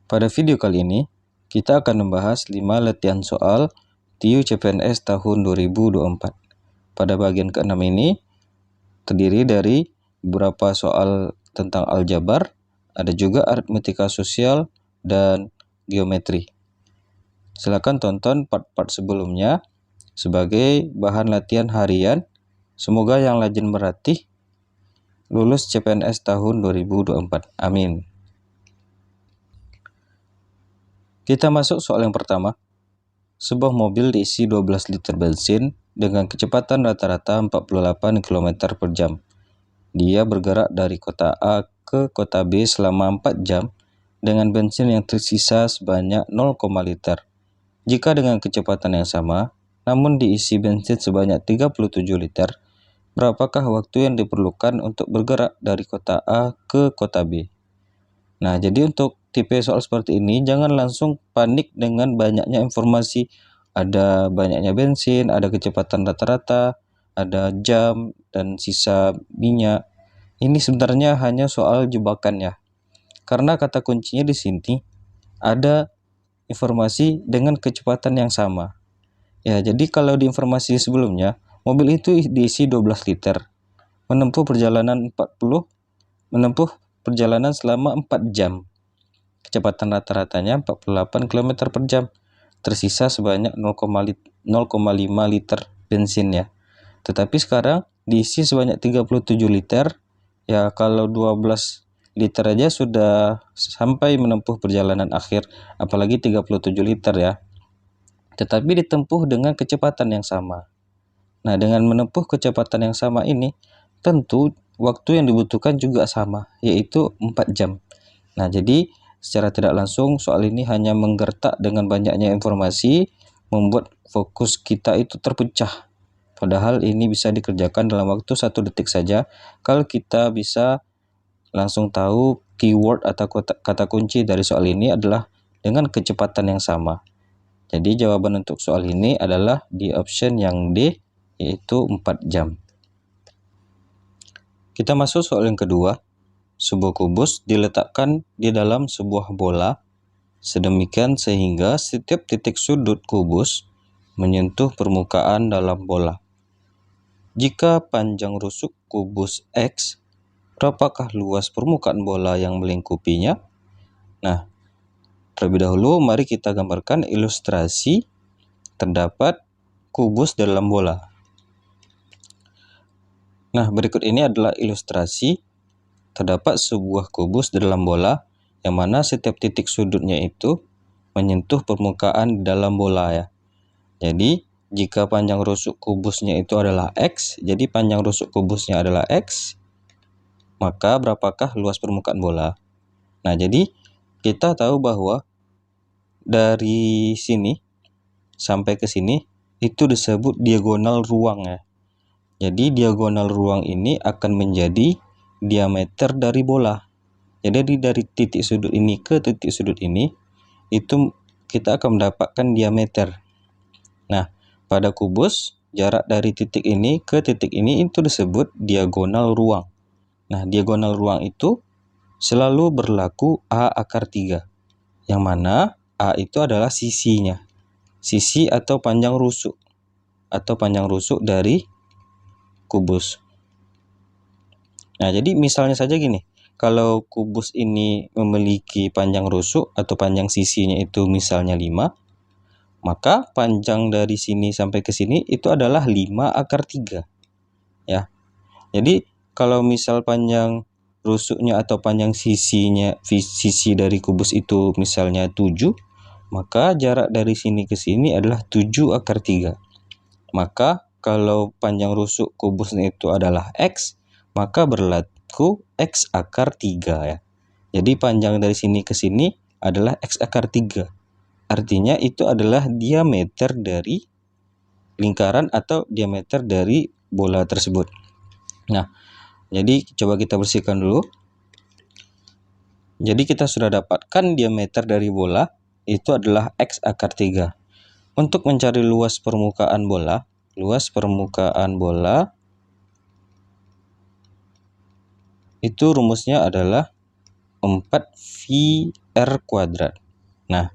Pada video kali ini, kita akan membahas 5 latihan soal TIU CPNS tahun 2024. Pada bagian ke-6 ini, terdiri dari beberapa soal tentang aljabar, ada juga aritmetika sosial, dan geometri. Silakan tonton part-part sebelumnya sebagai bahan latihan harian. Semoga yang rajin berlatih lulus CPNS tahun 2024. Amin. Kita masuk soal yang pertama. Sebuah mobil diisi 12 liter bensin dengan kecepatan rata-rata 48 km per jam. Dia bergerak dari kota A ke kota B selama 4 jam dengan bensin yang tersisa sebanyak 0, liter. Jika dengan kecepatan yang sama, namun diisi bensin sebanyak 37 liter, berapakah waktu yang diperlukan untuk bergerak dari kota A ke kota B? Nah, jadi untuk tipe soal seperti ini, jangan langsung panik dengan banyaknya informasi. Ada banyaknya bensin, ada kecepatan rata-rata, ada jam, dan sisa minyak. Ini sebenarnya hanya soal jebakan ya. Karena kata kuncinya di sini ada informasi dengan kecepatan yang sama. Ya, jadi kalau di informasi sebelumnya, mobil itu diisi 12 liter. Menempuh perjalanan selama 4 jam. Kecepatan rata-ratanya 48 km per jam. Tersisa sebanyak 0,5 liter bensin ya. Tetapi sekarang diisi sebanyak 37 liter. Ya, kalau 12 liter aja sudah sampai menempuh perjalanan akhir, apalagi 37 liter ya. Tetapi ditempuh dengan kecepatan yang sama. Nah, dengan menempuh kecepatan yang sama ini, tentu waktu yang dibutuhkan juga sama, yaitu 4 jam. Nah, jadi secara tidak langsung soal ini hanya menggertak dengan banyaknya informasi, membuat fokus kita itu terpecah. Padahal ini bisa dikerjakan dalam waktu 1 detik saja kalau kita bisa langsung tahu keyword atau kata kunci dari soal ini adalah dengan kecepatan yang sama. Jadi jawaban untuk soal ini adalah di option yang D, yaitu 4 jam. Kita masuk soal yang kedua. Sebuah kubus diletakkan di dalam sebuah bola sedemikian sehingga setiap titik sudut kubus menyentuh permukaan dalam bola. Jika panjang rusuk kubus X, berapakah luas permukaan bola yang melingkupinya? Nah, terlebih dahulu mari kita gambarkan ilustrasi terdapat kubus dalam bola. Nah, berikut ini adalah ilustrasi terdapat sebuah kubus di dalam bola yang mana setiap titik sudutnya itu menyentuh permukaan di dalam bola ya. Jadi jika panjang rusuk kubusnya itu adalah X, jadi panjang rusuk kubusnya adalah X, maka berapakah luas permukaan bola? Nah, jadi kita tahu bahwa dari sini sampai ke sini itu disebut diagonal ruang ya. Jadi diagonal ruang ini akan menjadi diameter dari bola. Jadi dari titik sudut ini ke titik sudut ini itu kita akan mendapatkan diameter. Nah, pada kubus jarak dari titik ini ke titik ini itu disebut diagonal ruang. Nah, diagonal ruang itu selalu berlaku A akar 3. Yang mana A itu adalah sisinya. Sisi atau panjang rusuk dari kubus. Nah, jadi misalnya saja gini, kalau kubus ini memiliki panjang rusuk atau panjang sisinya itu misalnya 5, maka panjang dari sini sampai ke sini itu adalah 5 akar 3. Ya. Jadi kalau misal panjang rusuknya atau panjang sisi dari kubus itu misalnya 7, maka jarak dari sini ke sini adalah 7 akar 3. Maka kalau panjang rusuk kubusnya itu adalah X, maka berlaku X akar 3 ya. Jadi panjang dari sini ke sini adalah X akar 3. Artinya itu adalah diameter dari lingkaran atau diameter dari bola tersebut. Nah, jadi coba kita bersihkan dulu. Jadi kita sudah dapatkan diameter dari bola itu adalah X akar 3. Untuk mencari luas permukaan bola itu rumusnya adalah 4VR². Nah,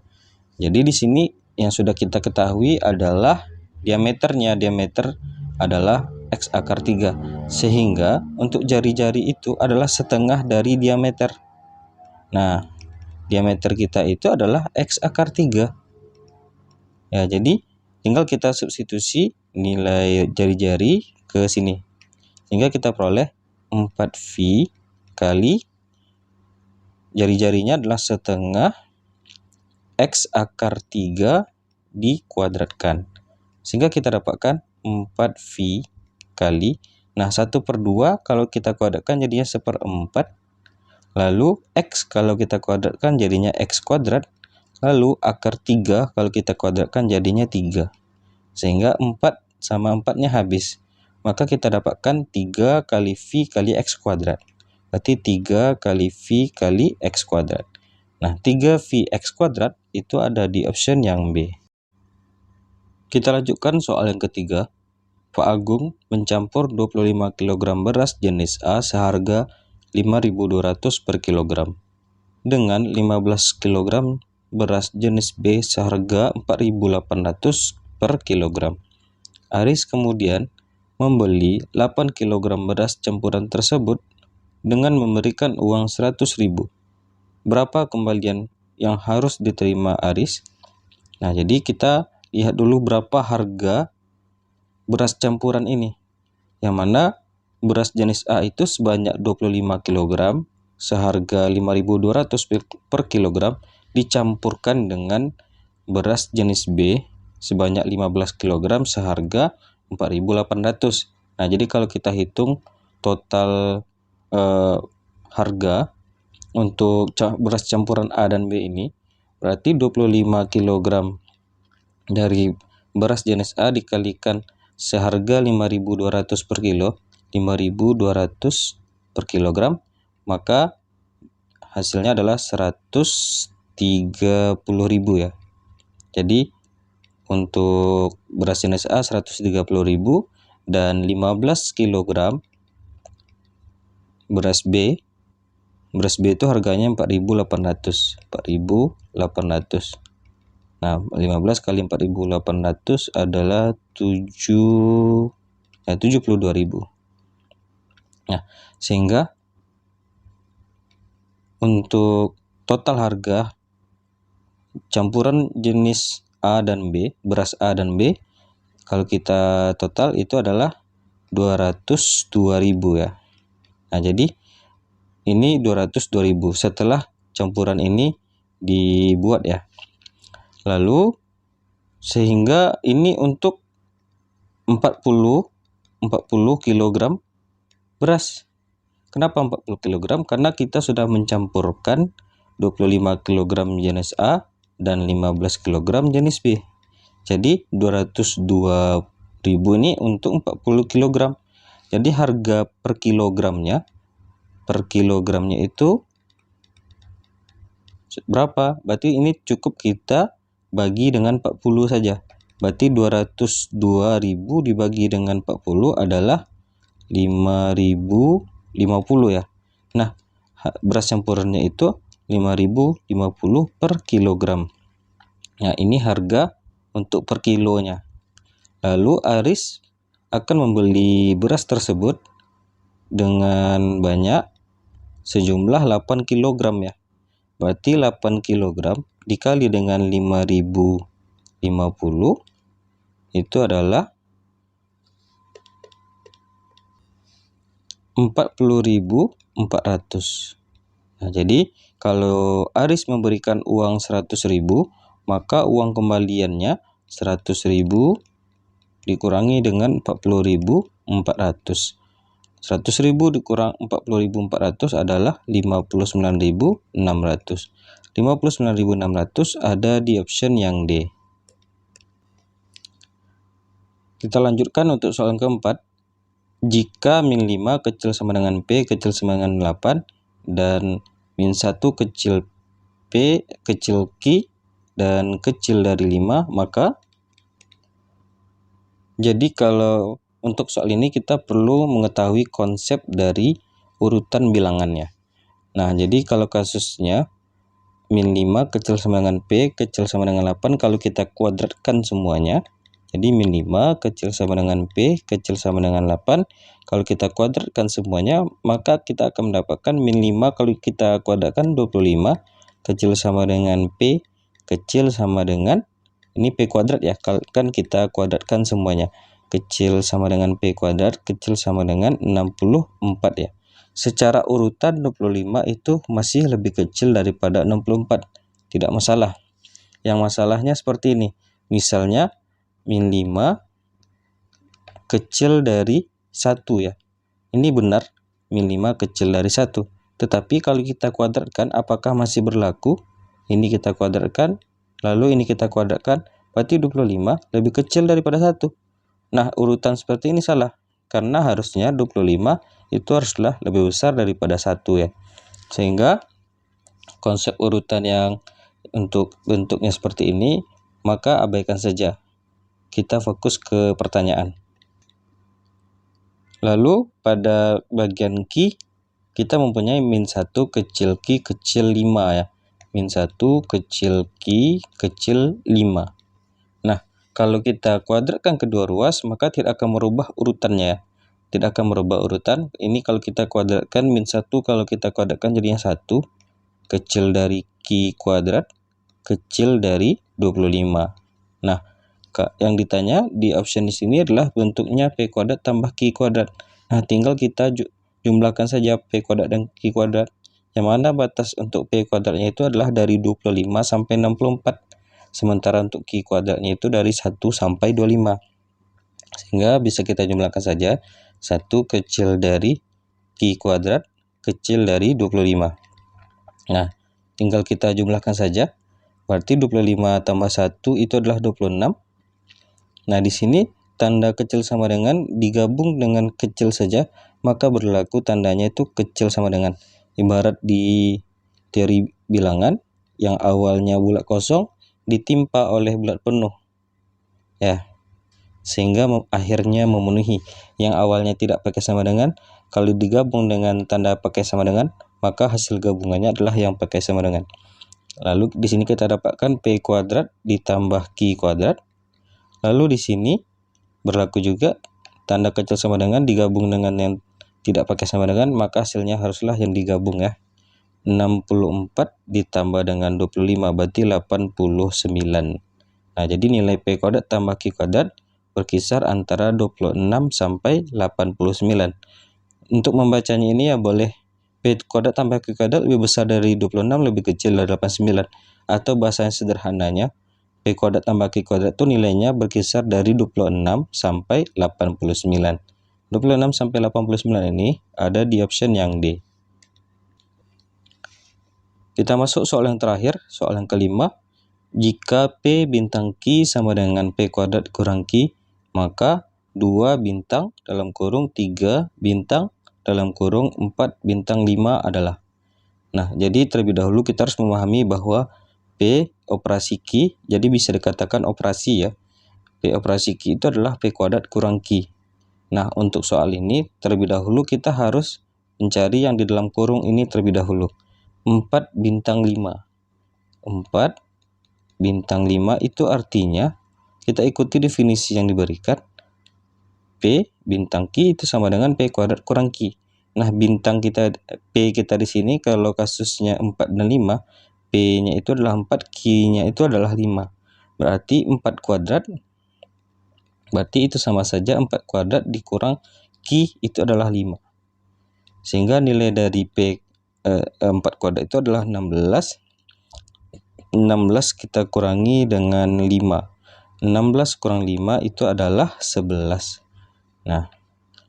jadi di sini yang sudah kita ketahui adalah diameternya. Diameter adalah X akar 3. Sehingga untuk jari-jari itu adalah setengah dari diameter. Nah, diameter kita itu adalah X akar 3. Ya, jadi tinggal kita substitusi nilai jari-jari ke sini. Sehingga kita peroleh 4V kali jari-jarinya adalah setengah X akar 3 dikuadratkan. Sehingga kita dapatkan 4V kali, nah 1/2 kalau kita kuadratkan jadinya 1/4. Lalu X kalau kita kuadratkan jadinya X². Lalu akar 3 kalau kita kuadratkan jadinya 3. Sehingga 4 sama 4-nya habis. Maka kita dapatkan 3 kali V kali X². Berarti 3 kali V kali X². Nah, 3Vx² itu ada di option yang B. Kita lanjutkan soal yang ketiga. Pak Agung mencampur 25 kg beras jenis A seharga 5.200 per kilogram dengan 15 kg beras jenis B seharga 4.800 per kilogram. Aris kemudian membeli 8 kg beras campuran tersebut dengan memberikan uang 100.000. Berapa kembalian yang harus diterima Aris? Nah, jadi kita lihat dulu berapa harga beras campuran ini. Yang mana beras jenis A itu sebanyak 25 kg seharga 5.200 per kilogram dicampurkan dengan beras jenis B sebanyak 15 kg seharga 4.800. Nah, jadi kalau kita hitung total harga untuk beras campuran A dan B ini, berarti 25 kg dari beras jenis A dikalikan seharga 5.200 per kilo, 5.200 per kilogram, maka hasilnya adalah 130.000 ya. Jadi untuk beras jenis A 130.000 dan 15 kg beras B itu harganya 4.800. Nah, 15 kali 4.800 adalah 72.000. Nah, sehingga untuk total harga campuran jenis A dan B, beras A dan B, kalau kita total itu adalah 202.000 ya. Nah, jadi ini 202.000 setelah campuran ini dibuat ya. Lalu sehingga ini untuk 40 kg beras. Kenapa 40 kg? Karena kita sudah mencampurkan 25 kg jenis A dan 15 kg jenis B. Jadi 202.000 ini untuk 40 kg. Jadi harga per kilogramnya itu berapa? Berarti ini cukup kita bagi dengan 40 saja. Berarti 202.000 dibagi dengan 40 adalah 5.050 ya. Nah, beras campurannya itu 5.050 per kilogram. Nah, ini harga untuk per kilonya. Lalu Aris akan membeli beras tersebut dengan banyak sejumlah 8 kg ya. Berarti 8 kg dikali dengan 5.050 itu adalah 40.400. Nah, jadi kalau Aris memberikan uang 100.000, maka uang kembaliannya 100.000 dikurangi dengan 40.400. 100.000 dikurang 40.400 adalah 59.600. 59.600 ada di option yang D. Kita lanjutkan untuk soal yang keempat. Jika min 5 kecil sama dengan P kecil sama dengan 8 dan min 1 kecil P kecil Q dan kecil dari 5, maka jadi kalau untuk soal ini kita perlu mengetahui konsep dari urutan bilangannya. Nah, jadi kalau kasusnya min 5 kecil sama dengan P kecil sama dengan 8, kalau kita kuadratkan semuanya, jadi min 5 kecil sama dengan P kecil sama dengan 8, kalau kita kuadratkan semuanya, maka kita akan mendapatkan min 5 kalau kita kuadratkan 25 kecil sama dengan P kecil sama dengan, ini P kuadrat ya, kan kita kuadratkan semuanya, kecil sama dengan P kuadrat kecil sama dengan 64 ya. Secara urutan 25 itu masih lebih kecil daripada 64, tidak masalah. Yang masalahnya seperti ini, misalnya min 5 kecil dari 1 ya. Ini benar, min 5 kecil dari 1. Tetapi kalau kita kuadratkan, apakah masih berlaku? Ini kita kuadratkan, lalu ini kita kuadratkan, berarti 25 lebih kecil daripada 1. Nah, urutan seperti ini salah, karena harusnya 25 itu haruslah lebih besar daripada 1 ya. Sehingga konsep urutan yang untuk bentuknya seperti ini, maka abaikan saja. Kita fokus ke pertanyaan. Lalu pada bagian Q, kita mempunyai min 1 kecil Q kecil 5 ya. Min 1 kecil Q kecil 5. Nah, kalau kita kuadratkan kedua ruas, maka tidak akan merubah urutannya ya. Tidak akan merubah urutan. Ini kalau kita kuadratkan min 1, kalau kita kuadratkan jadinya 1 kecil dari Q kuadrat kecil dari 25. Nah, yang ditanya di option di sini adalah bentuknya P kuadrat tambah Q kuadrat. Nah, tinggal kita jumlahkan saja P kuadrat dan Q kuadrat. Yang mana batas untuk P kuadratnya itu adalah dari 25 sampai 64. Sementara untuk Q kuadratnya itu dari 1 sampai 25. Sehingga bisa kita jumlahkan saja 1 kecil dari Q kuadrat kecil dari 25. Nah, tinggal kita jumlahkan saja. Berarti 25 tambah 1 itu adalah 26. Nah, di sini tanda kecil sama dengan digabung dengan kecil saja, maka berlaku tandanya itu kecil sama dengan. Ibarat di teori bilangan, yang awalnya bulat kosong ditimpa oleh bulat penuh. Ya, sehingga akhirnya memenuhi. Yang awalnya tidak pakai sama dengan, kalau digabung dengan tanda pakai sama dengan, maka hasil gabungannya adalah yang pakai sama dengan. Lalu di sini kita dapatkan P kuadrat ditambah Q kuadrat. Lalu di sini berlaku juga tanda kecil sama dengan digabung dengan yang tidak pakai sama dengan, maka hasilnya haruslah yang digabung ya. 64 ditambah dengan 25 berarti 89. Nah, jadi nilai P kuadrat tambah Q kuadrat berkisar antara 26 sampai 89. Untuk membacanya ini ya boleh P kuadrat tambah Q kuadrat lebih besar dari 26, lebih kecil dari 89. Atau bahasa sederhananya, P kuadrat tambah Q kuadrat itu nilainya berkisar dari 26 sampai 89. 26 sampai 89 ini ada di option yang D. Kita masuk soal yang terakhir, soal yang kelima. Jika P bintang Q sama dengan P kuadrat kurang Q, maka 2 bintang dalam kurung 3 bintang dalam kurung 4 bintang 5 adalah. Nah, jadi terlebih dahulu kita harus memahami bahwa P operasi Q, jadi bisa dikatakan operasi ya. P operasi Q itu adalah P kuadrat kurang Q. Nah, untuk soal ini terlebih dahulu kita harus mencari yang di dalam kurung ini terlebih dahulu. 4 bintang 5. 4 bintang 5 itu artinya kita ikuti definisi yang diberikan. P bintang Q itu sama dengan P kuadrat kurang Q. Nah, bintang kita, P kita di sini kalau kasusnya 4 dan 5, P-nya itu adalah 4, Q-nya itu adalah 5. Berarti 4 kuadrat, berarti itu sama saja 4 kuadrat dikurang Q itu adalah 5. Sehingga nilai dari P 4 kuadrat itu adalah 16. 16 kita kurangi dengan 5. 16 kurang 5 itu adalah 11. Nah,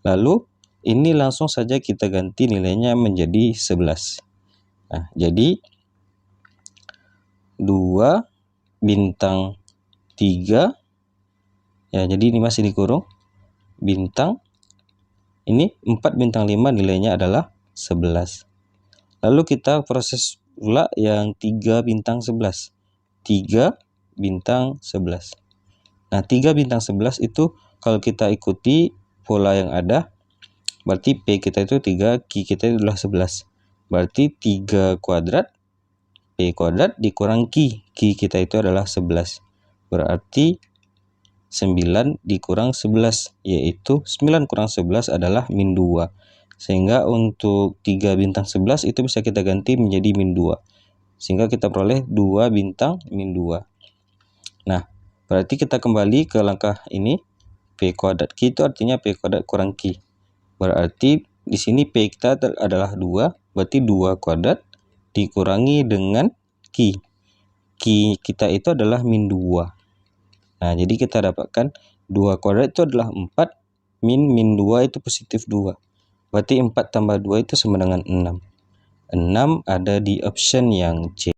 lalu ini langsung saja kita ganti nilainya menjadi 11. Nah, jadi 2 bintang 3 ya, jadi ini masih dikurung bintang, ini 4 bintang 5 nilainya adalah 11. Lalu kita proses pula yang 3 bintang 11. 3 bintang 11. Nah, 3 bintang 11 itu kalau kita ikuti pola yang ada, berarti P kita itu 3, Q kita adalah 11. Berarti 3 kuadrat P kuadrat dikurang Q. Q kita itu adalah 11. Berarti 9 dikurang 11, yaitu 9 kurang 11 adalah min 2. Sehingga untuk 3 bintang 11 itu bisa kita ganti menjadi min 2. Sehingga kita peroleh 2 bintang min 2. Nah, berarti kita kembali ke langkah ini. P kuadrat Q itu artinya P kuadrat kurang Q. Berarti di sini P kita adalah 2, berarti 2 kuadrat dikurangi dengan Q. Q kita itu adalah min 2. Nah, jadi kita dapatkan 2 kuadrat itu adalah 4, min 2 itu positif 2. Berarti 4 tambah 2 itu sama dengan 6. 6 ada di option yang C.